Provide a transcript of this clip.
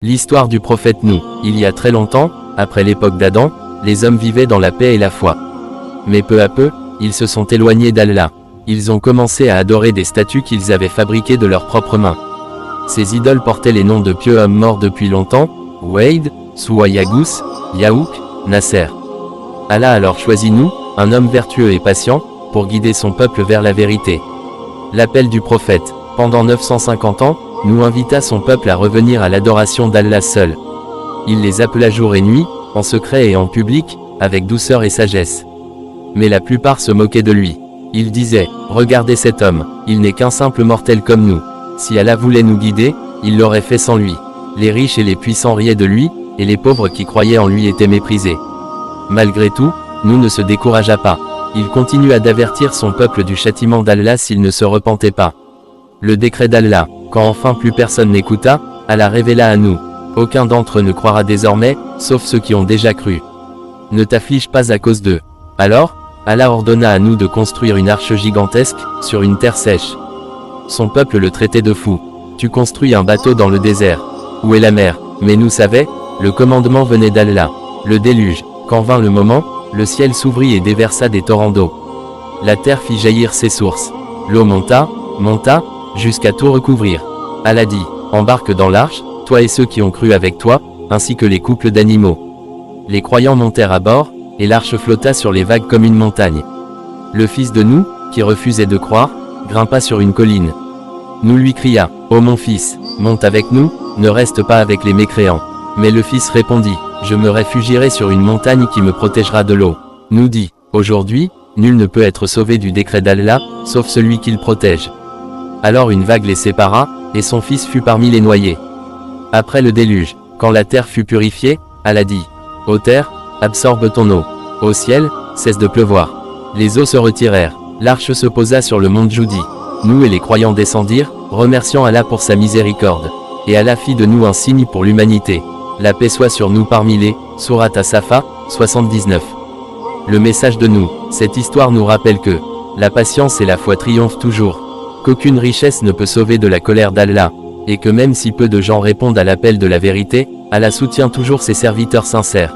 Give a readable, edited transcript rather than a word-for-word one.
L'histoire du prophète Nouh. Il y a très longtemps, après l'époque d'Adam, les hommes vivaient dans la paix et la foi. Mais peu à peu, ils se sont éloignés d'Allah. Ils ont commencé à adorer des statues qu'ils avaient fabriquées de leurs propres mains. Ces idoles portaient les noms de pieux hommes morts depuis longtemps, Wade, Suwayagus, Yaouk, Nasser. Allah a alors choisi Nouh, un homme vertueux et patient, pour guider son peuple vers la vérité. L'appel du prophète. Pendant 950 ans, Nouh invita son peuple à revenir à l'adoration d'Allah seul. Il les appela jour et nuit, en secret et en public, avec douceur et sagesse. Mais la plupart se moquaient de lui. Ils disaient, « Regardez cet homme, il n'est qu'un simple mortel comme nous. Si Allah voulait nous guider, il l'aurait fait sans lui. » Les riches et les puissants riaient de lui, et les pauvres qui croyaient en lui étaient méprisés. Malgré tout, Nouh ne se découragea pas. Il continua d'avertir son peuple du châtiment d'Allah s'il ne se repentait pas. Le décret d'Allah. Quand enfin plus personne n'écouta, Allah révéla à Nouh. Aucun d'entre eux ne croira désormais, sauf ceux qui ont déjà cru. Ne t'afflige pas à cause d'eux. Alors, Allah ordonna à Nouh de construire une arche gigantesque, sur une terre sèche. Son peuple le traitait de fou. Tu construis un bateau dans le désert. Où est la mer? Mais Nouh savait, le commandement venait d'Allah. Le déluge. Quand vint le moment, le ciel s'ouvrit et déversa des torrents d'eau. La terre fit jaillir ses sources. L'eau monta, jusqu'à tout recouvrir. Allah dit, embarque dans l'arche, toi et ceux qui ont cru avec toi, ainsi que les couples d'animaux. Les croyants montèrent à bord, et l'arche flotta sur les vagues comme une montagne. Le fils de Nouh, qui refusait de croire, grimpa sur une colline. Nouh lui cria, ô mon fils, monte avec nous, ne reste pas avec les mécréants. Mais le fils répondit, je me réfugierai sur une montagne qui me protégera de l'eau. Nouh dit, aujourd'hui, nul ne peut être sauvé du décret d'Allah, sauf celui qu'il protège. Alors une vague les sépara, et son fils fut parmi les noyés. Après le déluge, quand la terre fut purifiée, Allah dit, ô terre, absorbe ton eau. Ô ciel, cesse de pleuvoir. Les eaux se retirèrent, l'arche se posa sur le mont Joudi. Nouh et les croyants descendirent, remerciant Allah pour sa miséricorde. Et Allah fit de Nouh un signe pour l'humanité. La paix soit sur nous parmi les, Sourate As-Safa, 79. Le message de Nouh. Cette histoire nous rappelle que la patience et la foi triomphent toujours. Qu'aucune richesse ne peut sauver de la colère d'Allah, et que même si peu de gens répondent à l'appel de la vérité, Allah soutient toujours ses serviteurs sincères.